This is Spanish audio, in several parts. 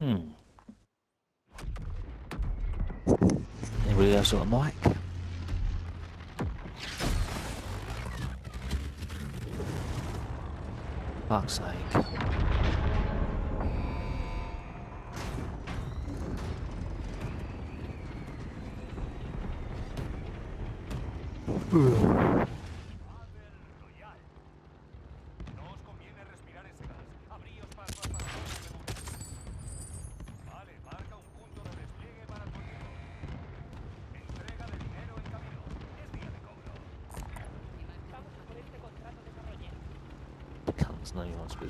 Hmm. Anybody else got a mic? Fuck's sake. Cunts know you want to be.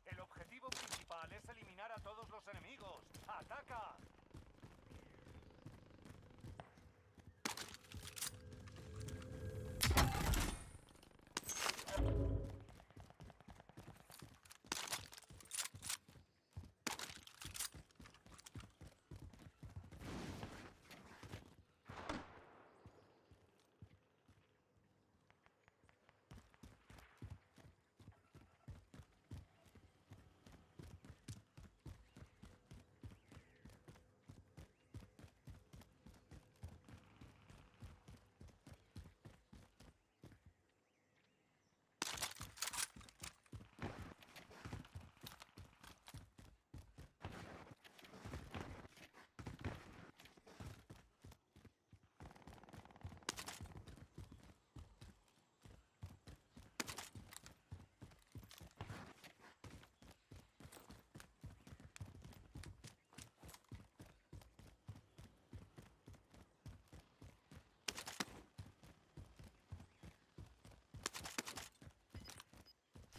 El objetivo principal es eliminar a todos los enemigos. ¡Ataca!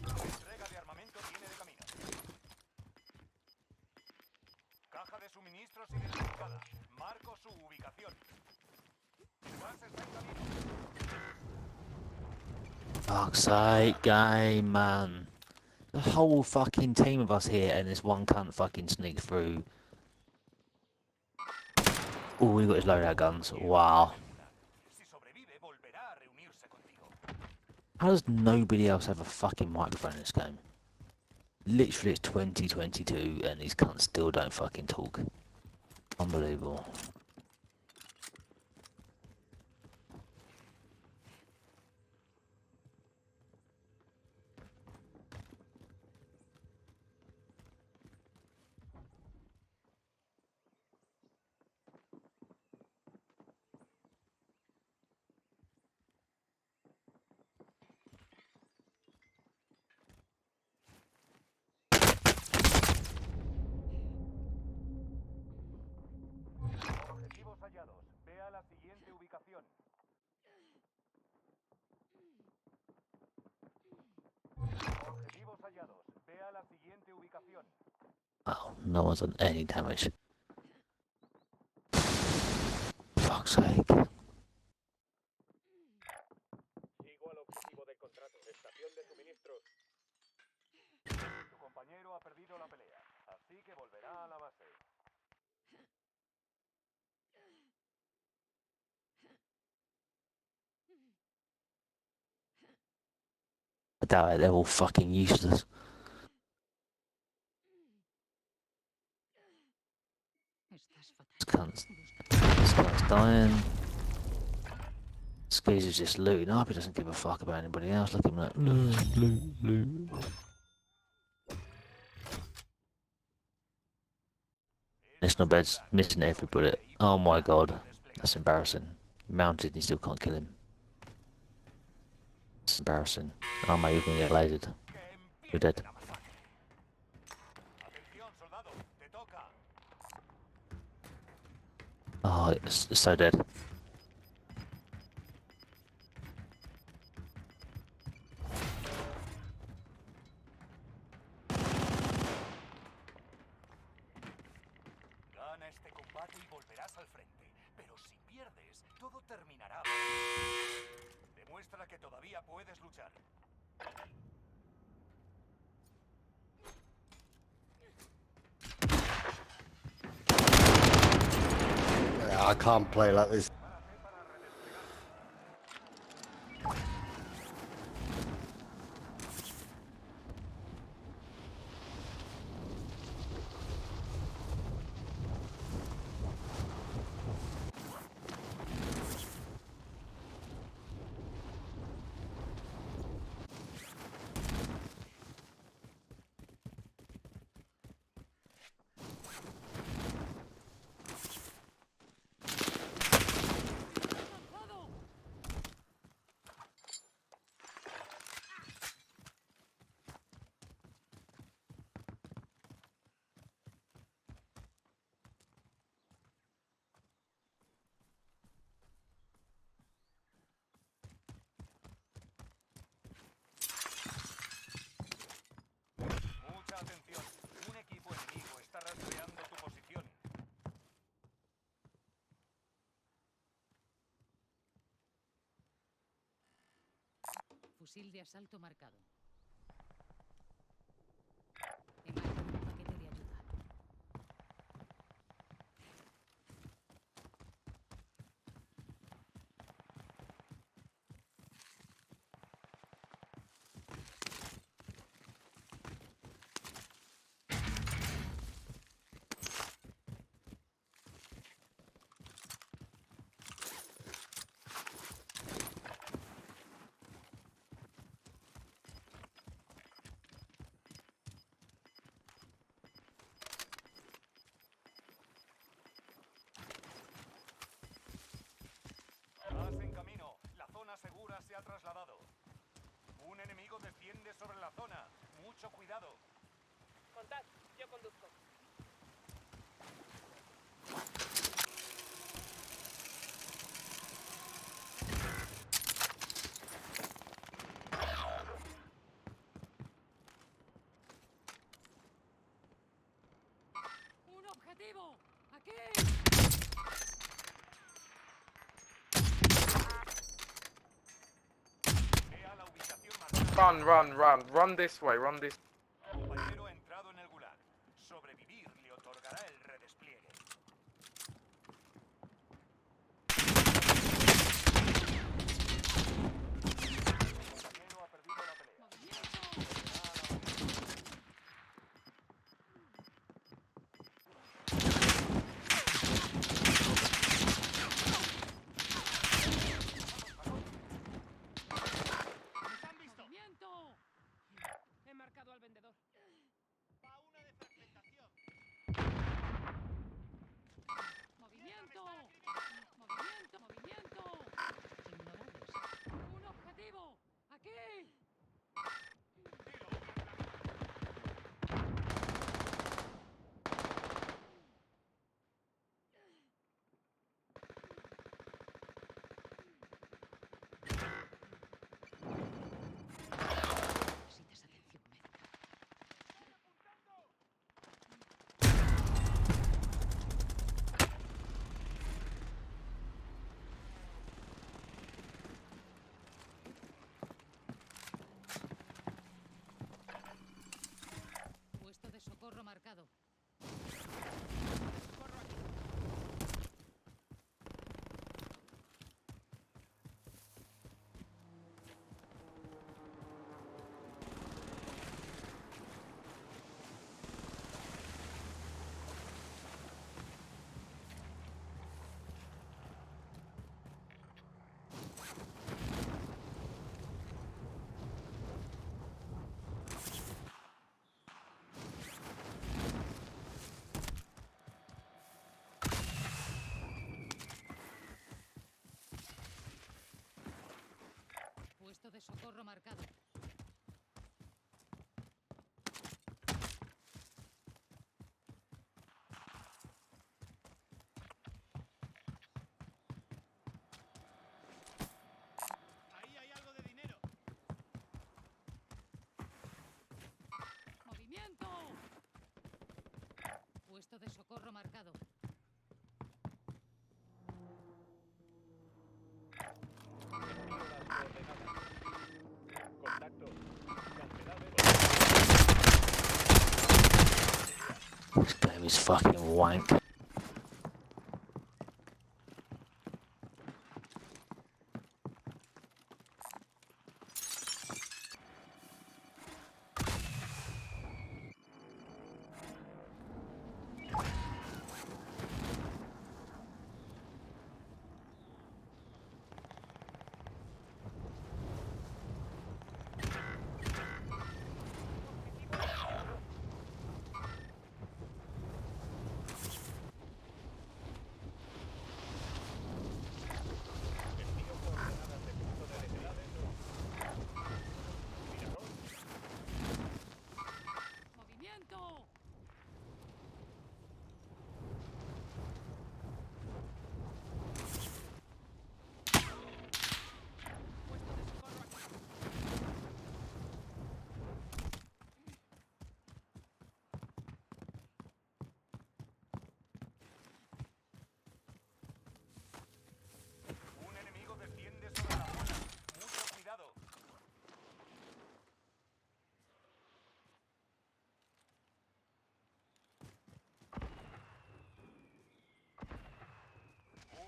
Entrega de armamento viene de camino. Caja de suministros identificada. Marco su ubicación. Gas está en camino. Fuck's sake, game, man. The whole fucking team of us here and this one cunt fucking sneak through. All we got is loadout guns. Wow. Si sobrevive, volverá a reunirse contigo. How does nobody else have a fucking microphone in this game? Literally, it's 2022 and these cunts still don't fucking talk. Unbelievable. Objetivos hallados. Ve a la siguiente ubicación. Objetivos hallados. Ve a la siguiente ubicación. Oh, no one's done any damage. Fuck's sake. Sigo al objetivo del contrato. Estación de suministros. Tu compañero ha perdido la pelea, así que volverá a la base. I doubt it, they're all fucking useless. This cunt's dying. Squeezy's just looting up, he doesn't give a fuck about anybody else. Look at him like, loot, loot, loot. This knobhead's missing every bullet. Oh my god. That's embarrassing. Mounted and you still can't kill him. It's embarrassing. Oh mate, you're gonna get lasered. You're dead. Oh, it's so dead. Gana este combate y volverás al frente. Pero si pierdes, todo terminará. Demuestra que todavía puedes luchar. I can't play like this. Prepárate para redesplegarte. Mucha atención. Un equipo enemigo está rastreando tu posición. Fusil de asalto marcado. He marcado un paquete de ayuda. Vas en camino. La zona segura se ha trasladado. Un enemigo desciende sobre la zona. Mucho cuidado. Contad, yo conduzco. ¡Un objetivo! ¡Aquí! Vea la ubicación marcada. Run this way, run this. Compañero ha entrado en el gulag. Sobrevivir le otorgará el redespliegue. Compañero ha perdido la pelea. ¡Movimiento! He marcado al vendedor. ¡Movimiento! ¡Movimiento! ¡Movimiento! Ignorados. ¡Un objetivo! ¡Aquí! Necesitas atención médica. Puesto de socorro marcado. Corro aquí. Puesto de socorro marcado. this fucking wank. Envío coordenadas de punto de detelave. Mirador. ¡Movimiento! Puesto de socorro aquí. Un enemigo desciende sobre la zona. Mucho cuidado.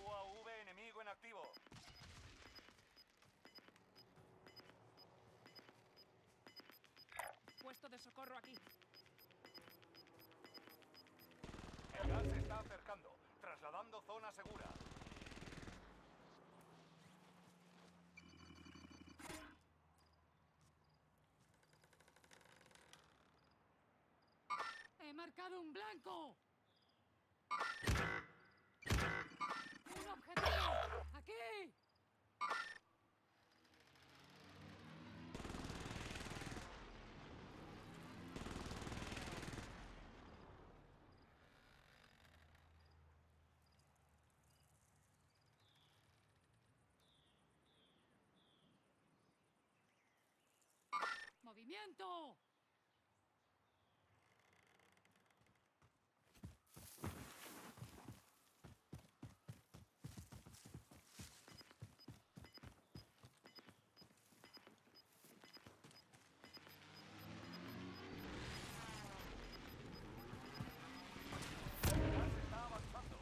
UAV enemigo en activo. Puesto de socorro aquí. El gas se está acercando. Trasladando zona segura. ¡He marcado un blanco! ¡Un objetivo! ¡Aquí! ¡Movimiento! El gas está avanzando.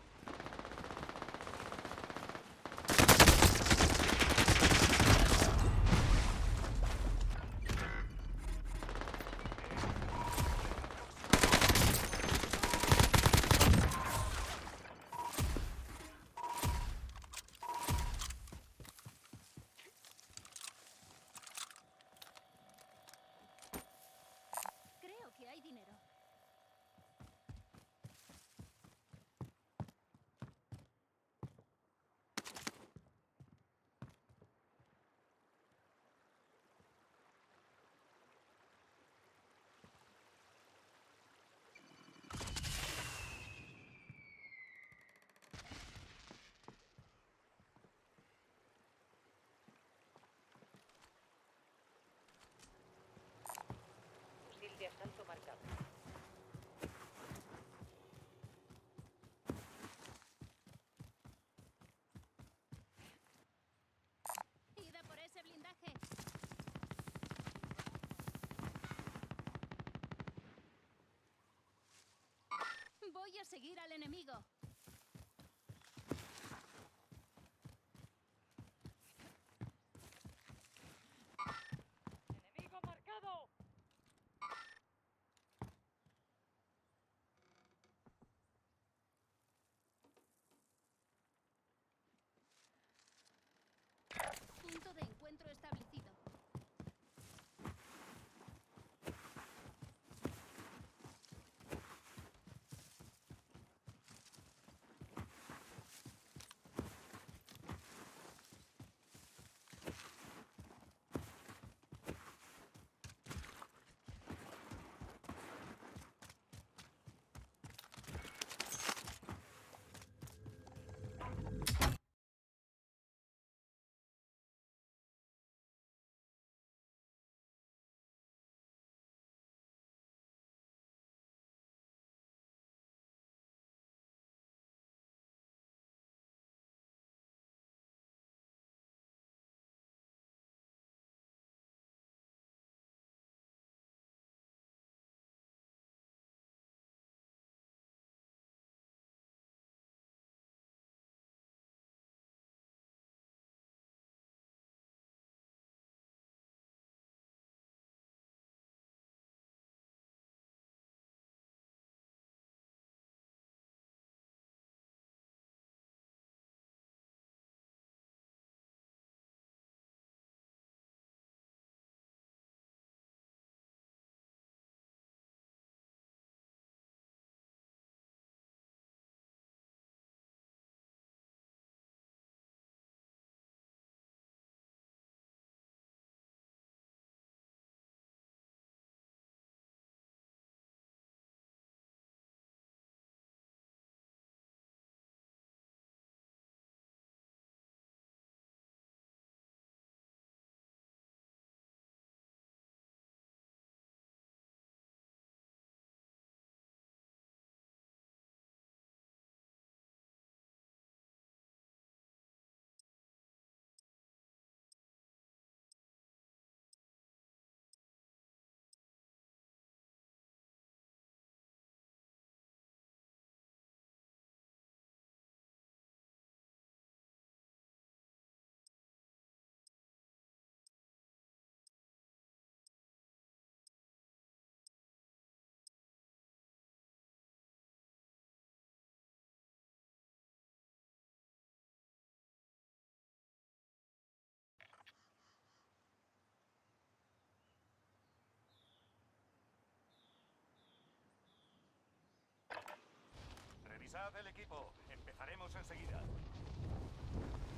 Preparad el equipo. Empezaremos enseguida.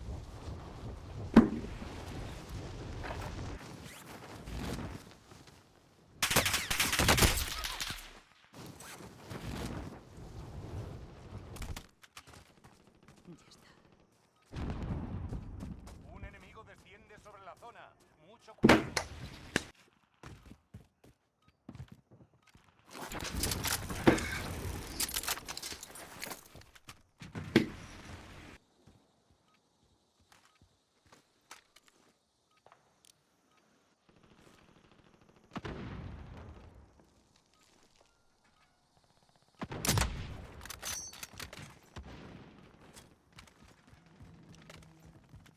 Ya está. Un enemigo desciende sobre la zona. Mucho cuidado.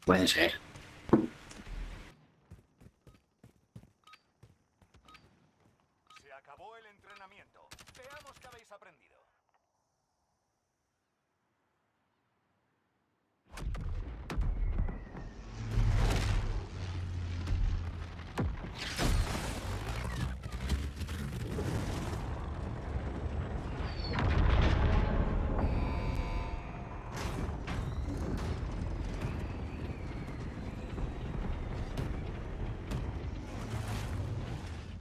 Puede ser. Se acabó el entrenamiento. Veamos qué habéis aprendido.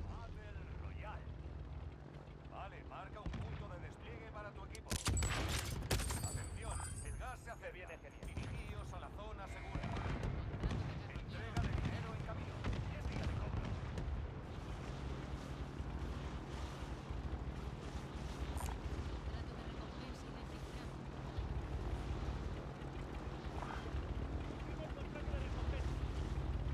Battle Royale. Vale, marca un punto de despliegue para tu equipo. Atención, el gas se hace bien. Dirigíos a la zona segura. Entrega de dinero en camino. Y es día de cobro. Trato de recompensa identificado.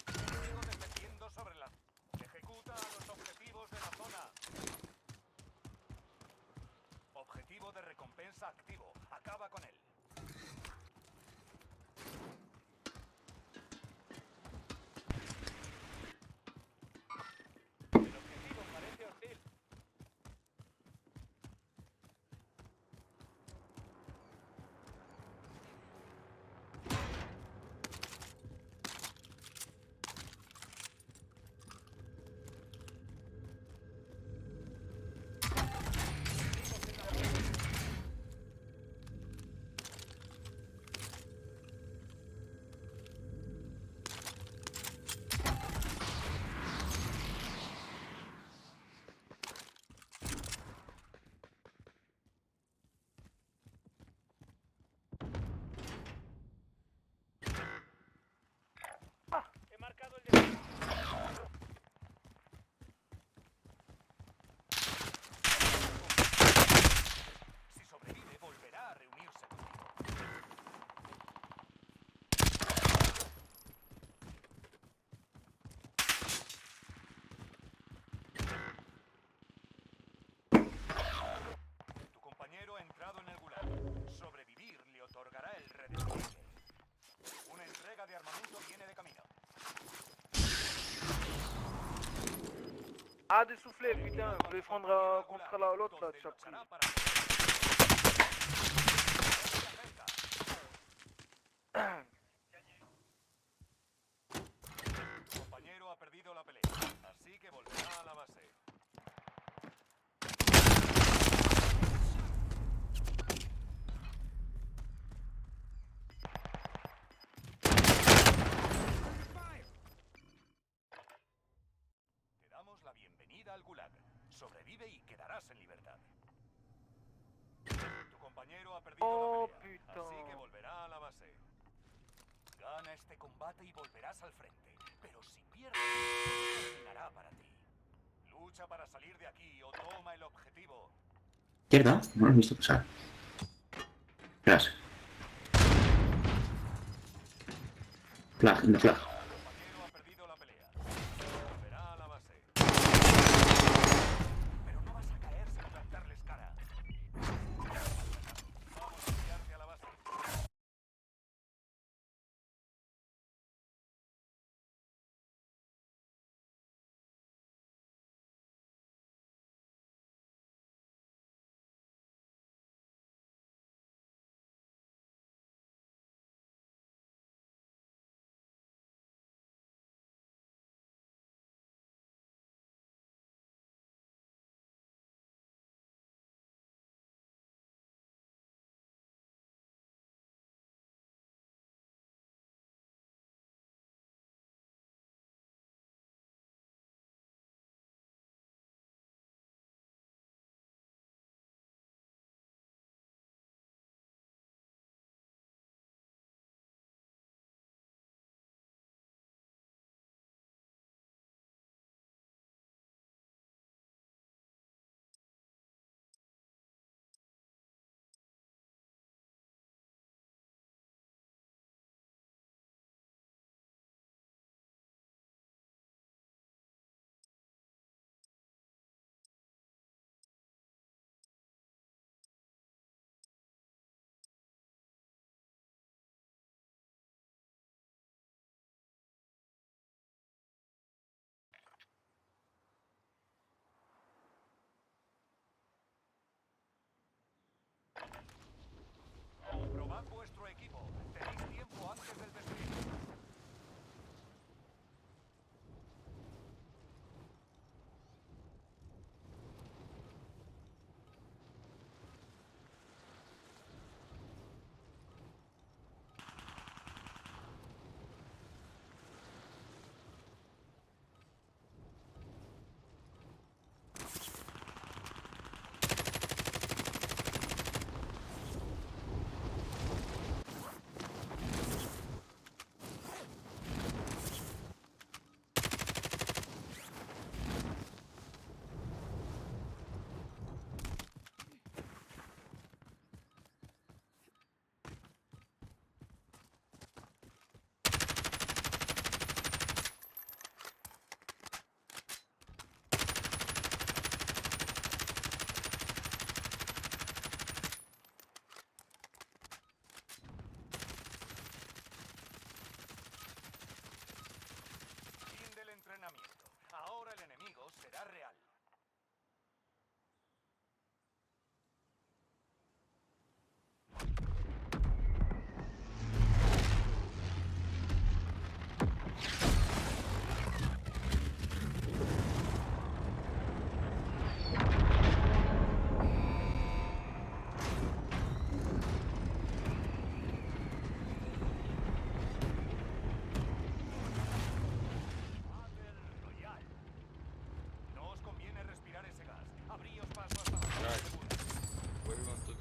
Enemigo descendiendo sobre la... Ejecuta a los objetivos de la zona. Objetivo de recompensa activo. Acaba con él. El objetivo parece hostil. He marcado el destino. Si sobrevive, volverá a reunirse contigo. Tu compañero ha entrado en el gulag. Sobrevivir le otorgará el redespliegue. Una entrega de armamento viene de camino. Ah, des soufflets, putain, je voulais prendre contre l'autre là, tu as pris. Tu compañero ha perdido la pelea, así que volverá a la base. Te damos la bienvenida al gulag. Sobrevive y quedarás en libertad. Tu compañero ha perdido Oh, la pelea, putain. así que volverá a la base. Gana este combate y volverás al frente. Pero si pierdes, terminará para ti. Lucha para salir de aquí o toma el objetivo. Izquierda, no lo he visto pasar. Flash. Flag, in the flag.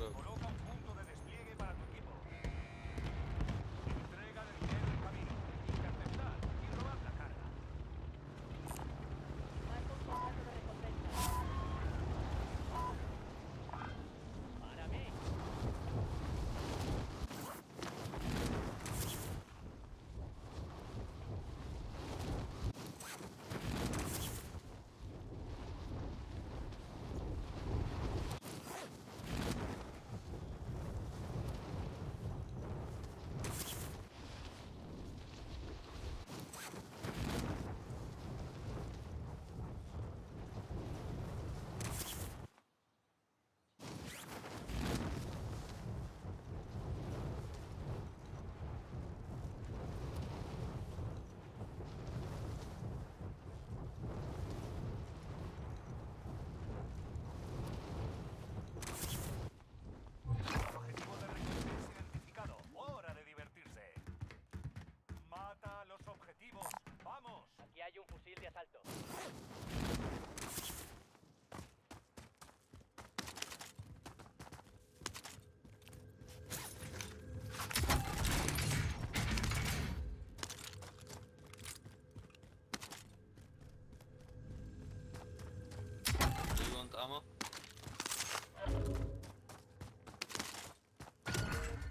eso. Coloca un punto de despliegue para tu equipo. Entrega de dinero en camino. Interceptar y robar la carga. Marco un contrato de recompensa. Para mí. Objetivo de recompensa identificado. Hora de divertirse. Mata a los objetivos. ¡Vamos! Aquí hay un fusil de asalto. Do you want ammo?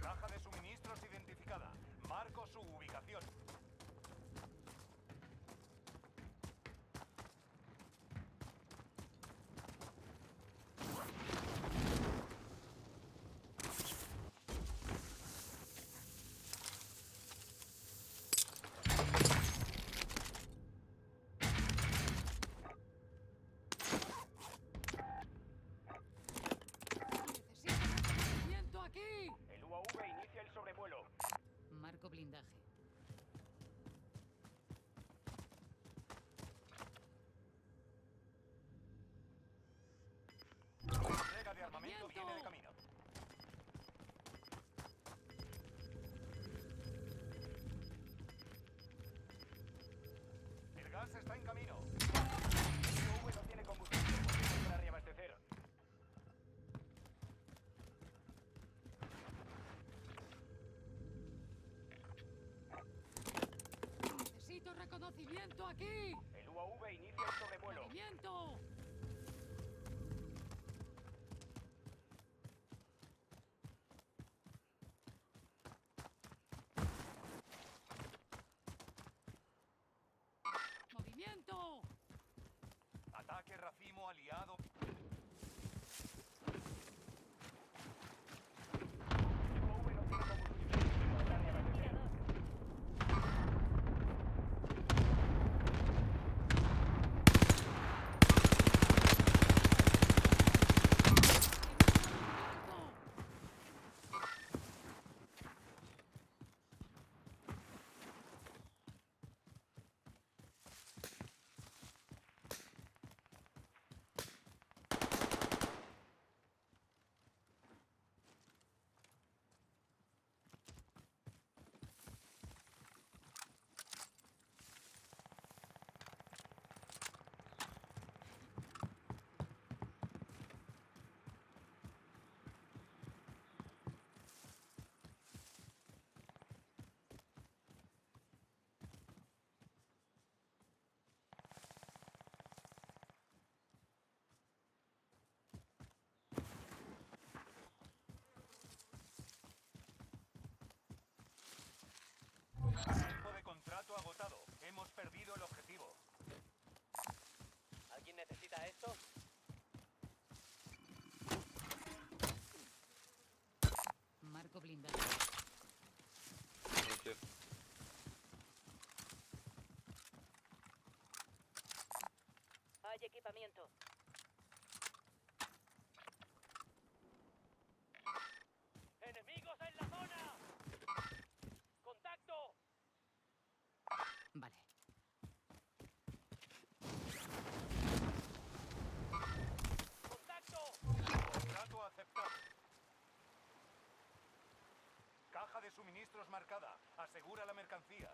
Caja de suministros identificada. Marco su ubicación. ¡Necesito reconocimiento aquí! El UAV inicia el sobrevuelo. Marco blindaje. Entrega de armamento viene de camino. El gas está en camino. El UAV no tiene combustible. Volvemos para reabastecer. ¡Necesito reconocimiento aquí! El UAV inicia el sobrevuelo. ¡Movimiento! ¡Movimiento! Ataque racimo aliado. El UAV no tiene combustible. Volvemos para reabastecer. Tiempo de contrato agotado. Hemos perdido el objetivo. ¿Alguien necesita esto? Marco blindaje. Thank you. Hay equipamiento. ¡Enemigos en la zona! ¡Contacto! Vale. ¡Contacto! Contrato aceptado. Caja de suministros marcada. Asegura la mercancía.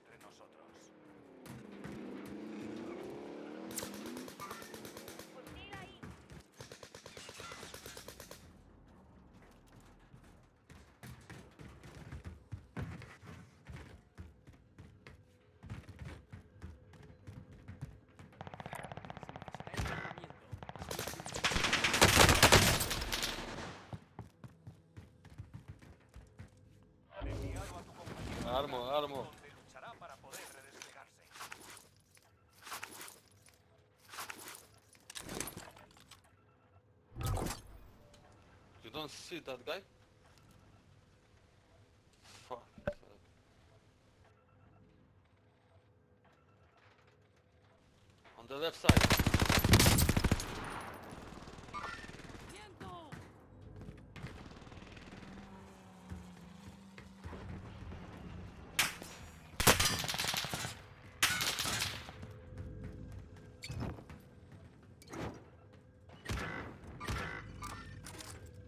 entre nosotros. Fusil ahí. Han enviado a tu compañero Armo, armo. donde luchará para poder redesplegarse. You don't see that guy? Fuck. On the left side. ¡Viento!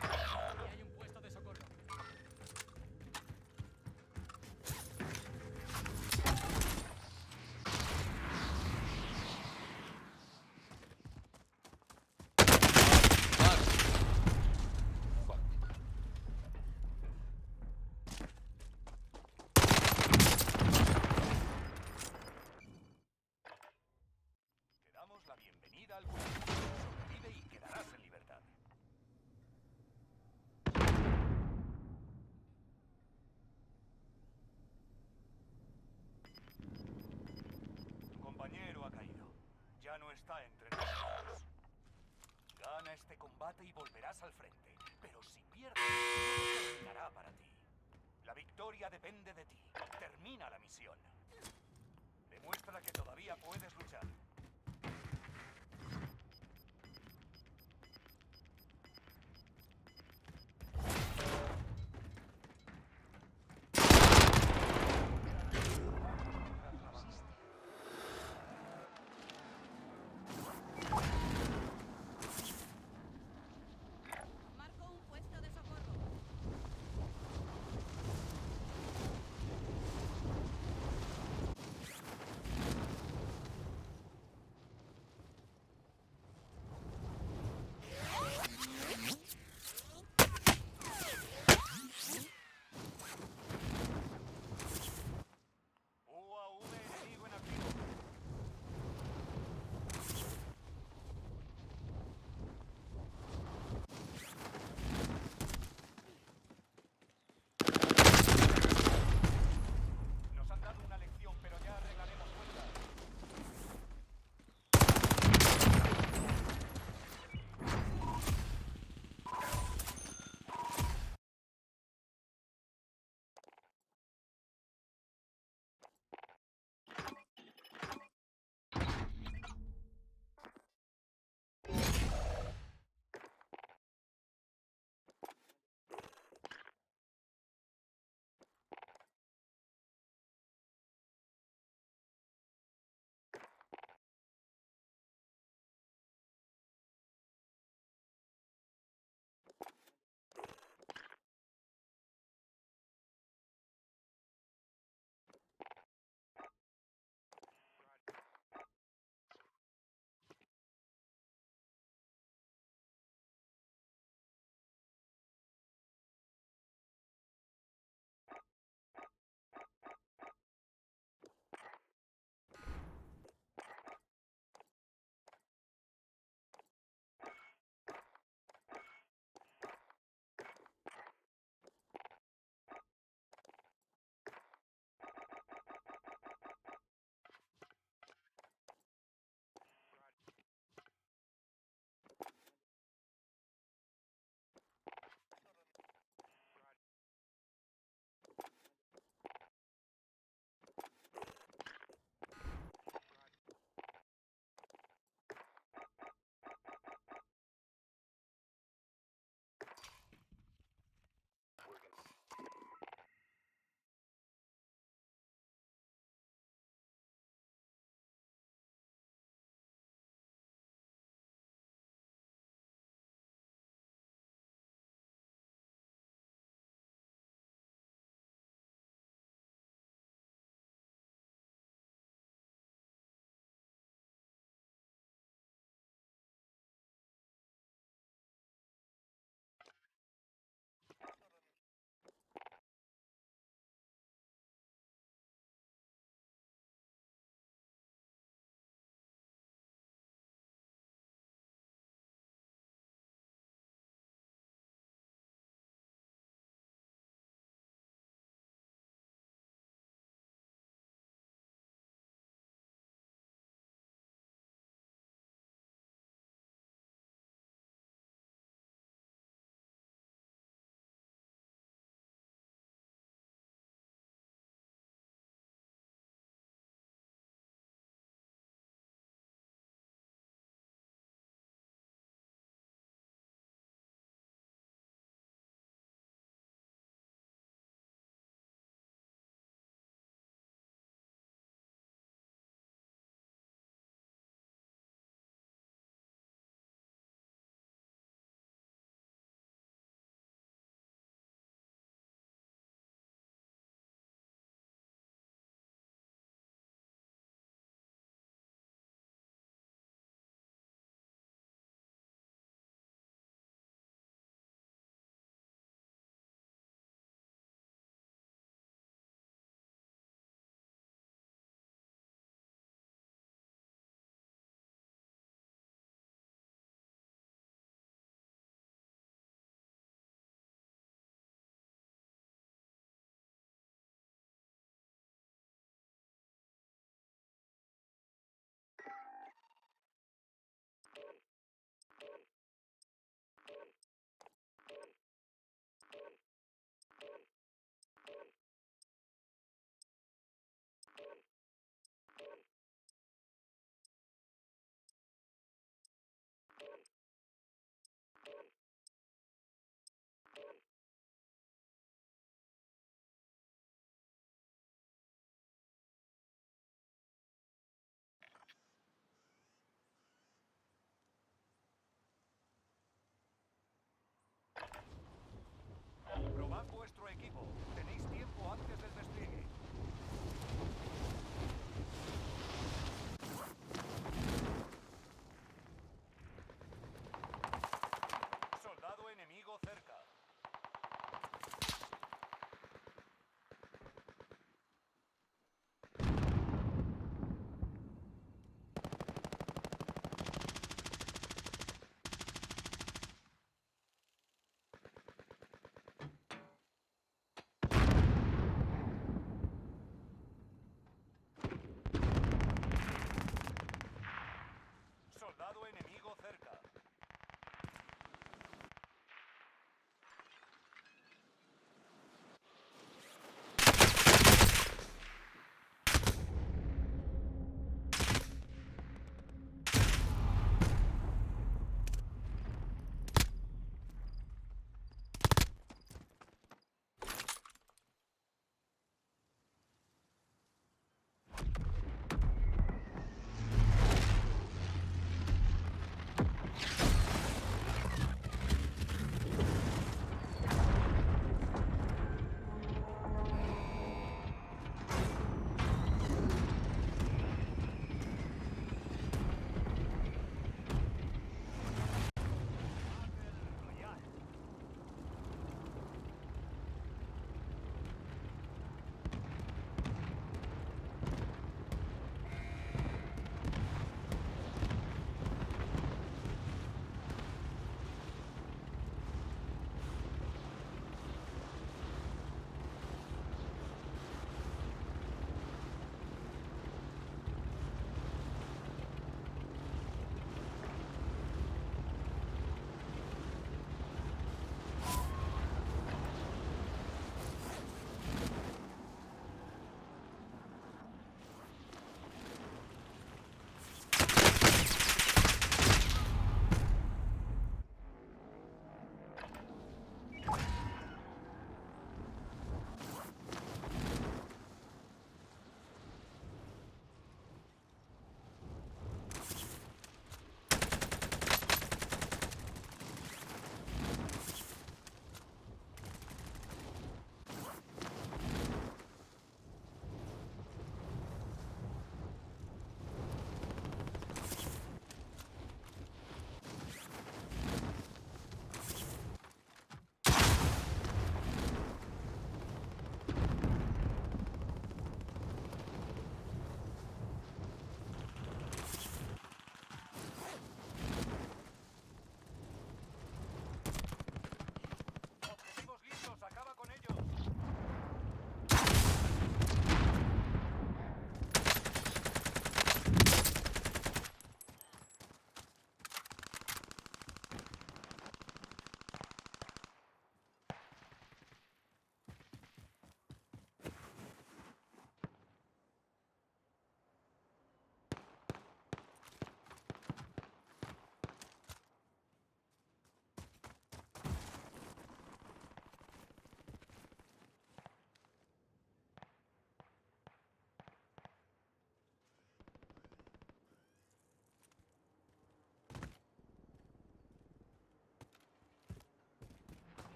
Aquí hay un puesto de socorro. Fuck. Te damos la bienvenida al grupo. Sobrevive y quedarás en libertad. Tu compañero ha caído. Ya no está entre nosotros. Gana este combate y volverás al frente. Pero si pierdes, todo terminará para ti. La victoria depende de ti. Termina la misión. Demuestra que todavía puedes luchar. Marco un puesto de socorro.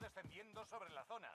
descendiendo sobre la zona.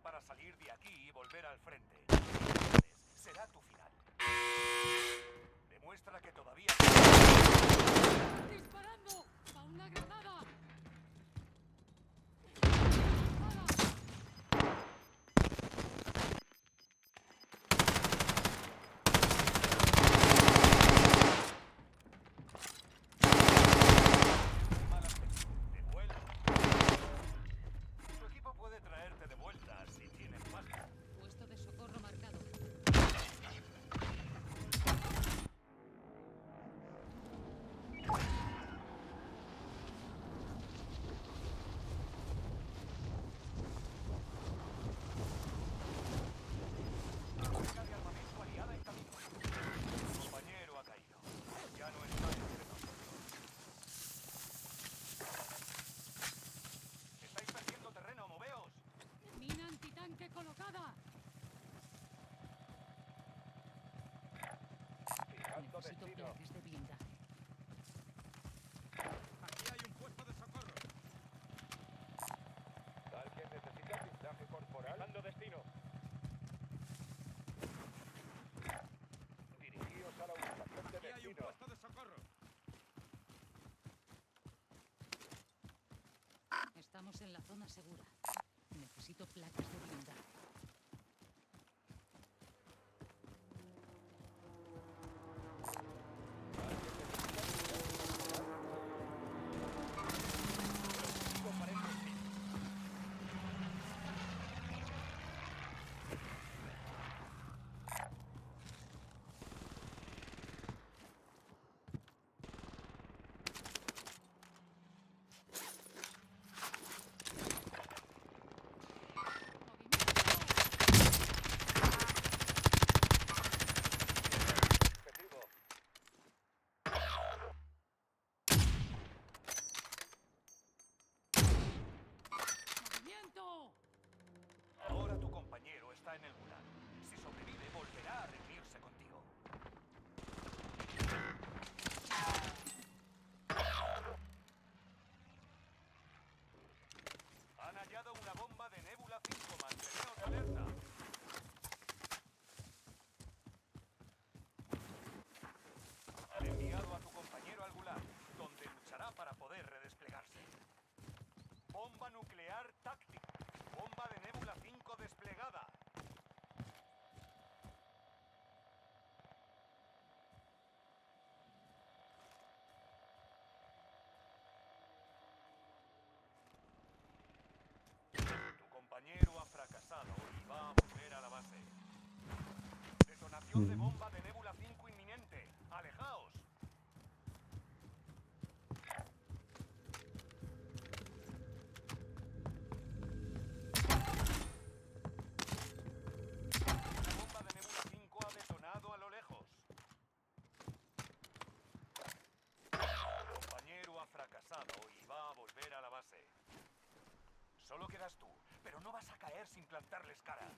para salir de aquí y volver al frente. Será tu final. Demuestra que todavía... ¡Disparando! ¡A una granada! De vuelta. Tu equipo puede traerte de vuelta si tienes pasta. Puesto de socorro marcado. Carga de armamento aliada en camino. Tu compañero ha caído. Ya no está entre nosotros. Estáis perdiendo terreno, moveos. ¡Mina antitanque colocada! Necesito placas de blindaje. Aquí hay un puesto de socorro. ¿Alguien necesita blindaje corporal? Fijando destino. Dirigíos a la ubicación de Aquí hay un destino. puesto de socorro. Estamos en la zona segura. Necesito placas de blindaje. Objetivo. ¡Movimiento! Ahora tu compañero está en el gulag. Si sobrevive, volverá a reunirse contigo. Han hallado una bomba de Nebula 5. Manteneos alerta. Han enviado a tu compañero al gulag, donde luchará para poder redesplegarse. Bomba nuclear táctica. Bomba de Nebula 5 desplegada. Tu compañero ha fracasado y va a volver a la base. Detonación de bomba de Nebula 5 inminente. ¡Alejaos! Una bomba de Nebula 5 ha detonado a lo lejos. Tu compañero ha fracasado y va a volver a la base. Solo quedas tú, pero no vas a caer sin plantarles cara.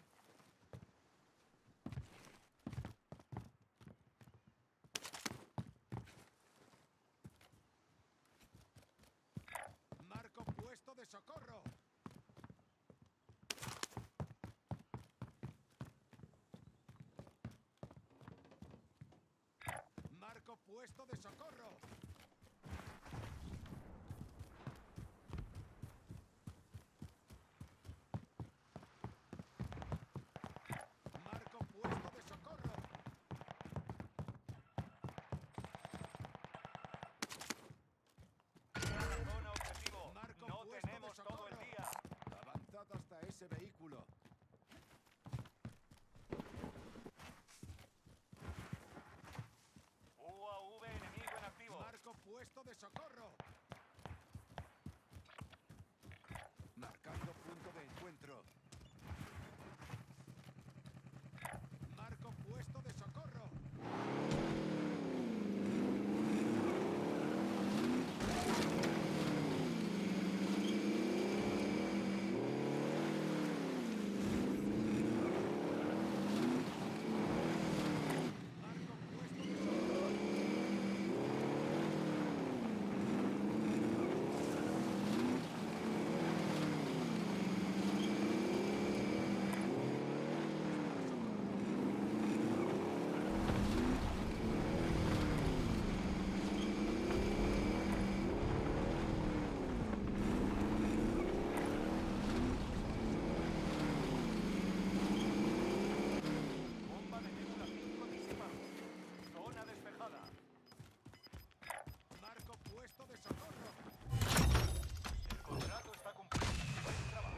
Marco puesto de socorro. Marco puesto de socorro. Marco puesto de socorro. Zona objetivo. Marco No puesto de tenemos todo socorro. el día. Avanzad hasta ese vehículo. UAV enemigo en de socorro! El contrato está cumplido. Buen trabajo.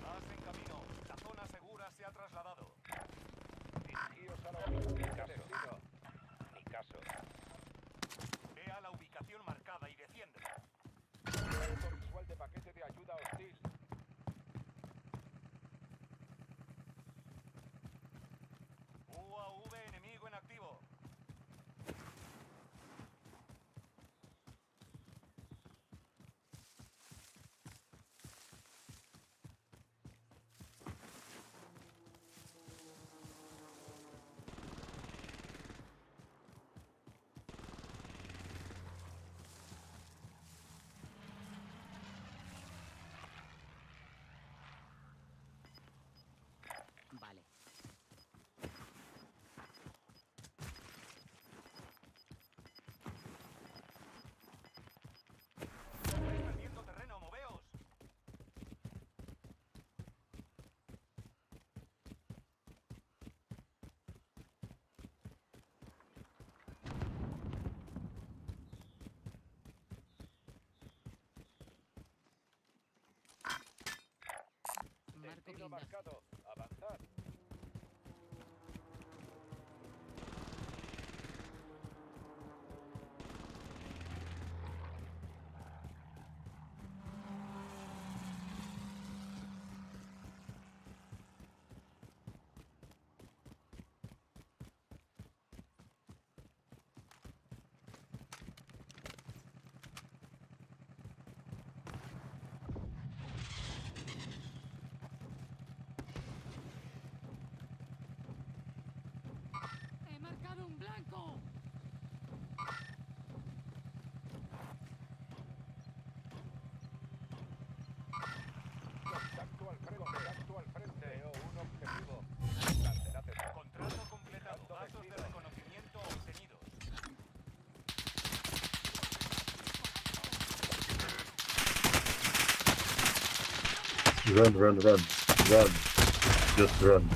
Vas en camino. La zona segura se ha trasladado. Dirigíos a la ubicación de destino. Ni caso. Ve a la ubicación marcada y defiéndela. Punto visual de paquete de ayuda hostil. UAV enemigo en activo. Vale. Estáis perdiendo terreno, moveos. Marco Destino blindaje. marcado. Avanzar. ¡He marcado un blanco! Contacto al frente. Contacto al frente. Veo un objetivo. Será cesado. Contrato completado. Fijando Datos de destino. reconocimiento obtenidos. Run, run, run. Run. Just run.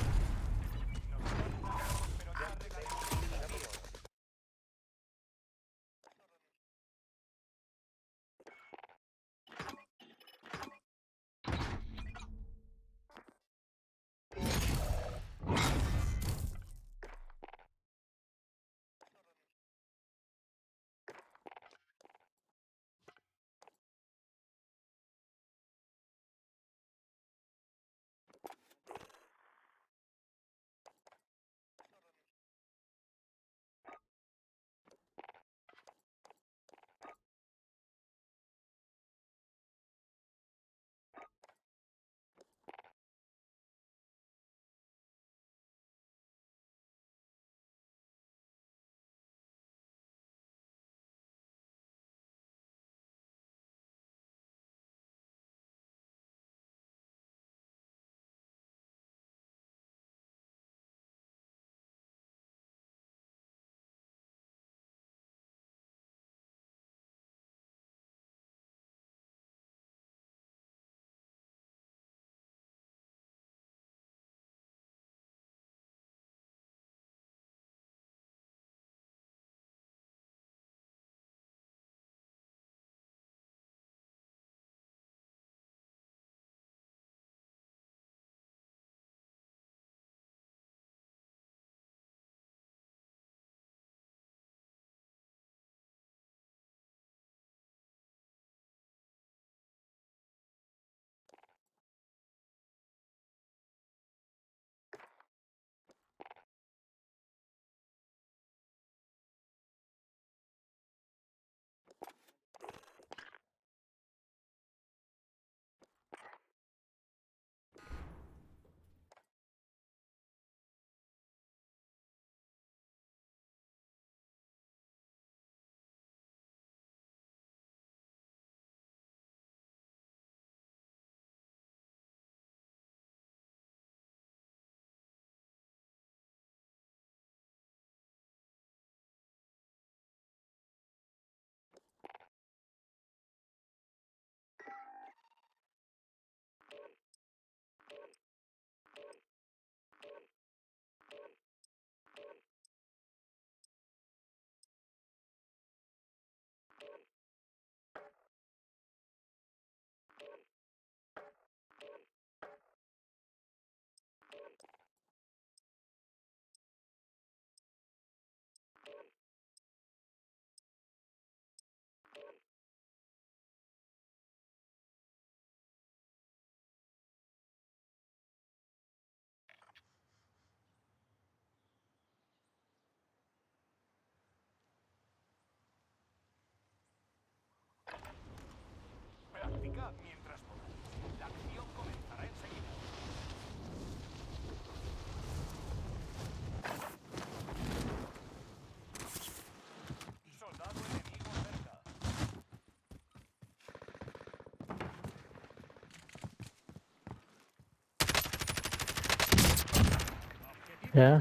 Yeah.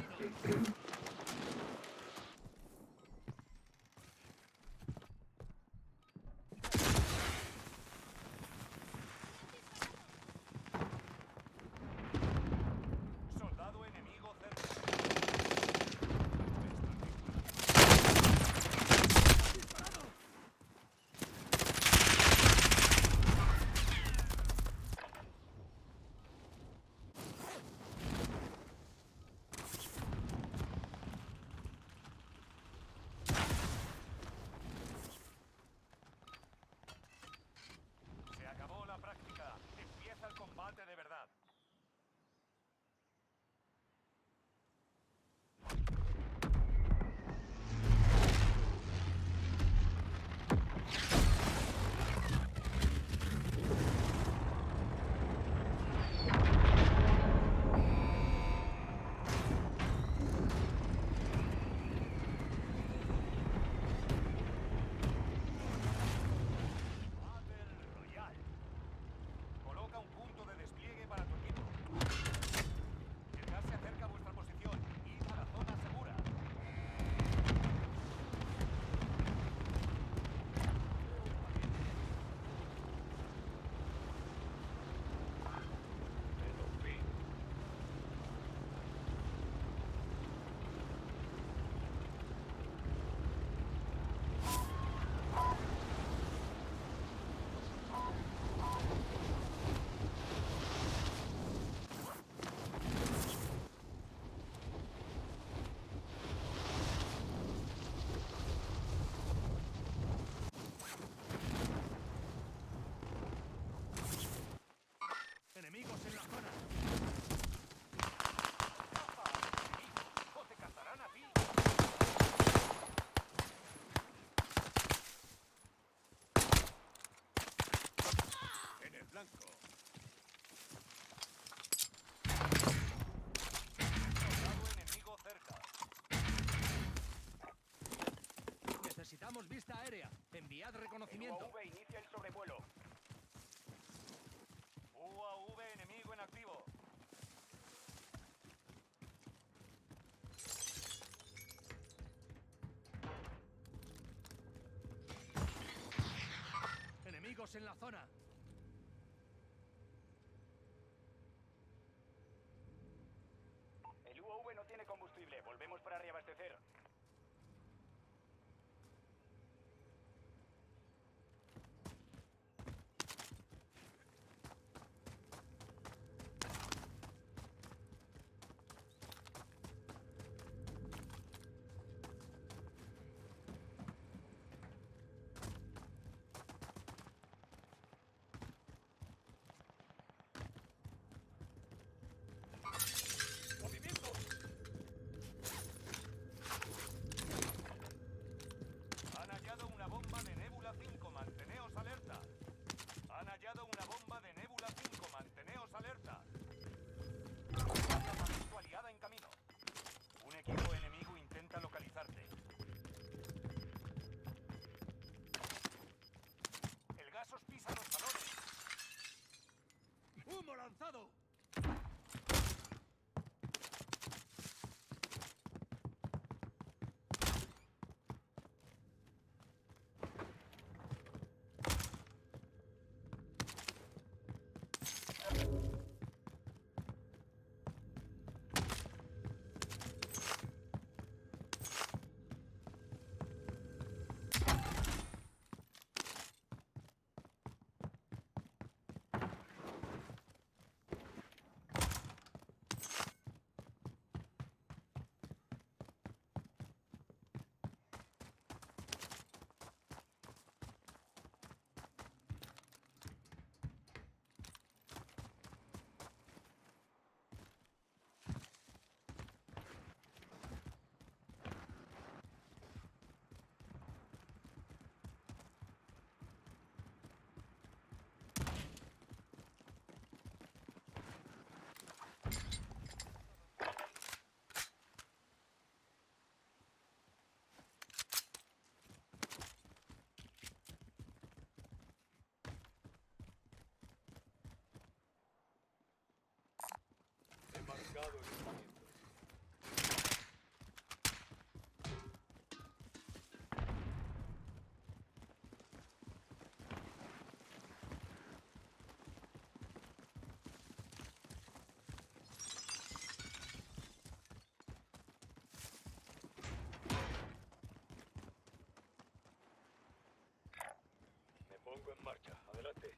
Soldado enemigo cerca. Se acabó la práctica. Empieza el combate de verdad. Battle Royale. Coloca un punto de despliegue para tu equipo. El gas se acerca a vuestra posición. Id a la zona segura. Enemigos en la zona. Enemigos, o te cazarán a ti. En el blanco. Soldado enemigo cerca. Necesitamos vista aérea. Enviad reconocimiento. UAV inicia el sobrevuelo. UAV enemigo en activo. Enemigos en la zona. El UAV no tiene combustible. Volvemos para reabastecer. marcha. Adelante.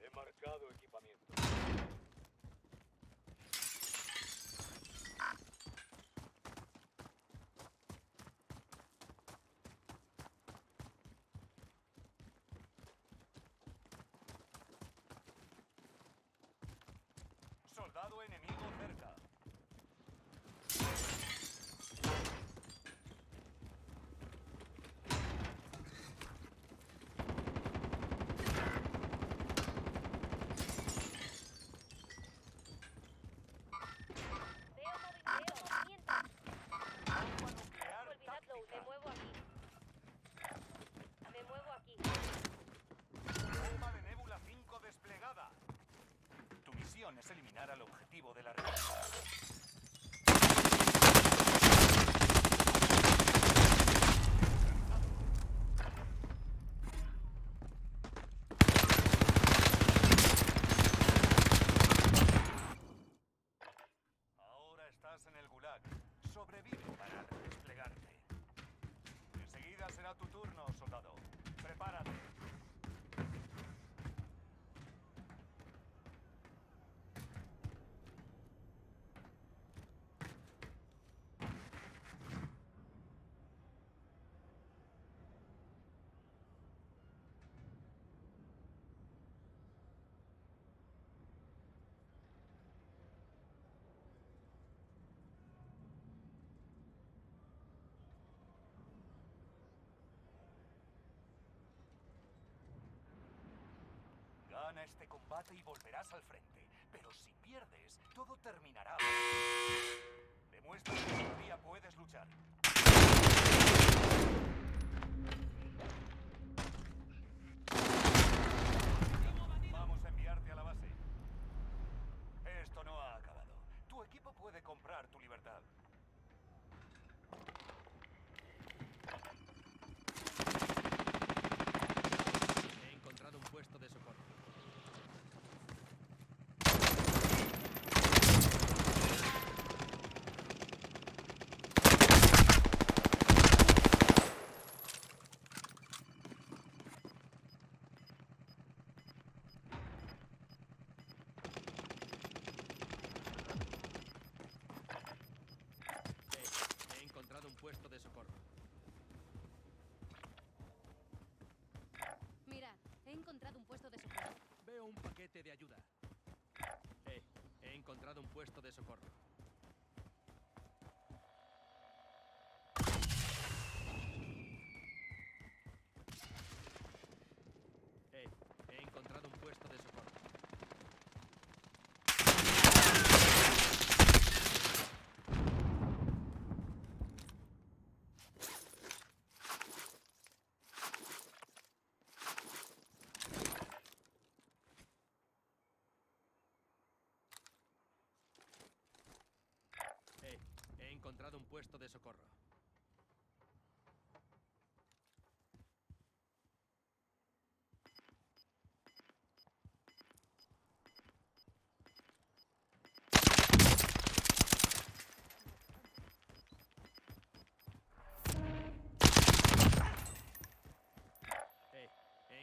He marcado equipamiento. Soldado enemigo cerca. Veo movimiento. Bomba nuclear Olvidadlo, me táctica. muevo aquí. Me muevo aquí. Bomba de Nebula 5 desplegada. Tu misión es eliminar al objetivo de la revuelta. Ahora estás en el Gulag. Sobrevive para desplegarte. Enseguida será tu turno, soldado. Prepárate. Gana este combate y volverás al frente. Pero si pierdes, todo terminará. Demuestra que todavía puedes luchar. Vamos a enviarte a la base. Esto no ha acabado. Tu equipo puede comprar tu libertad. He encontrado un puesto de socorro. He encontrado un puesto de socorro. Mirad, he encontrado un puesto de socorro. Veo un paquete de ayuda. He encontrado un puesto de socorro. He encontrado un puesto de socorro. He encontrado un puesto de socorro. He encontrado un puesto de socorro.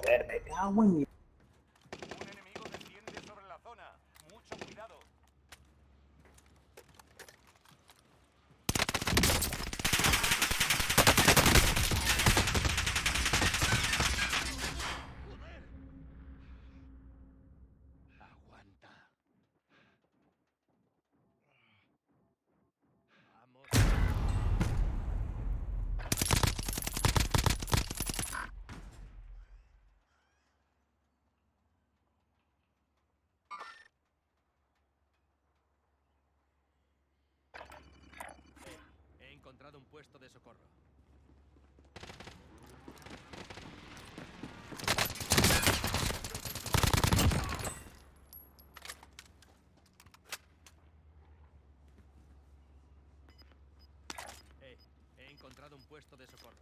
Joder, me cago en mi... Un enemigo desciende sobre la zona. Mucho cuidado. Aguanta. Vamos. He encontrado un puesto de socorro. He encontrado un puesto de socorro.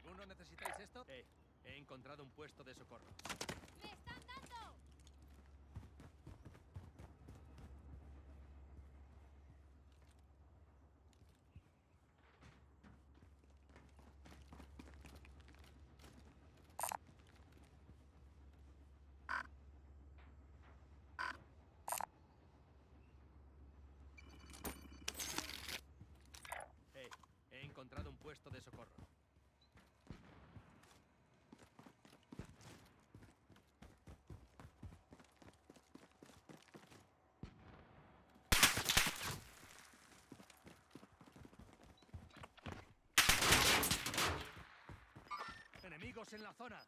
¿Alguno necesitáis esto? He encontrado un puesto de socorro. ¡Me están dando! He encontrado un puesto de socorro. ¡Enemigos en la zona!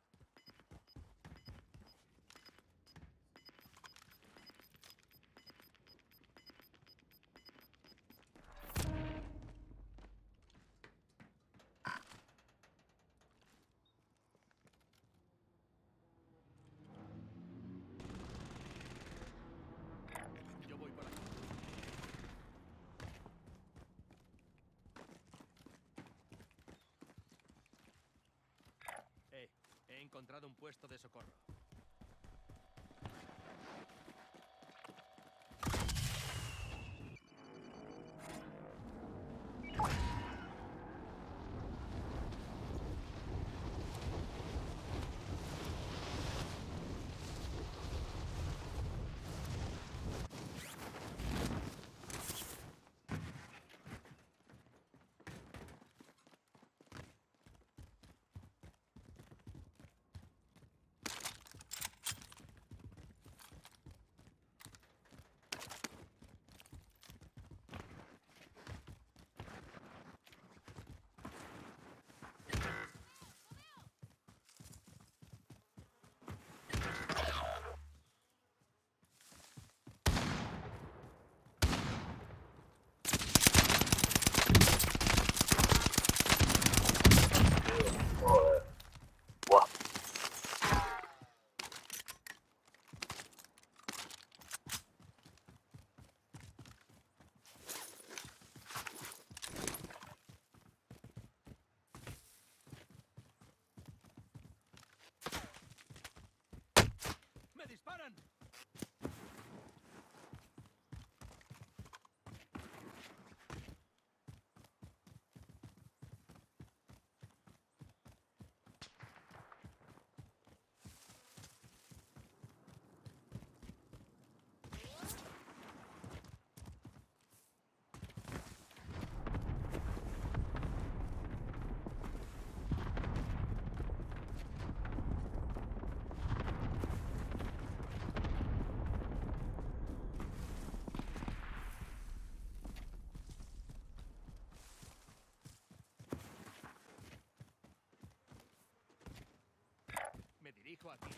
Yo voy por aquí. He encontrado un puesto de socorro. ¡Me disparan! Me dirijo a ti.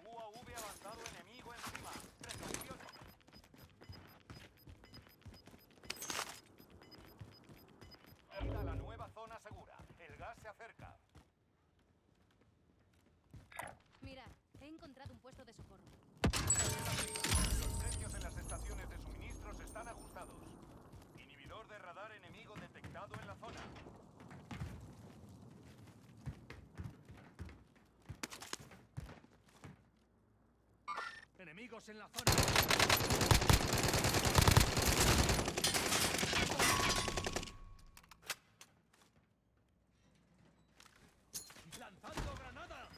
UAV avanzado enemigo encima. Precaución. Esta la nueva zona segura. El gas se acerca. refuerzo de socorro. Los precios en las estaciones de suministros están ajustados. Inhibidor de radar enemigo detectado en la zona. Enemigos en la zona. ¡Lanzando granada!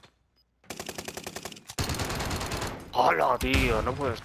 ¡Hola, tío! No puedes.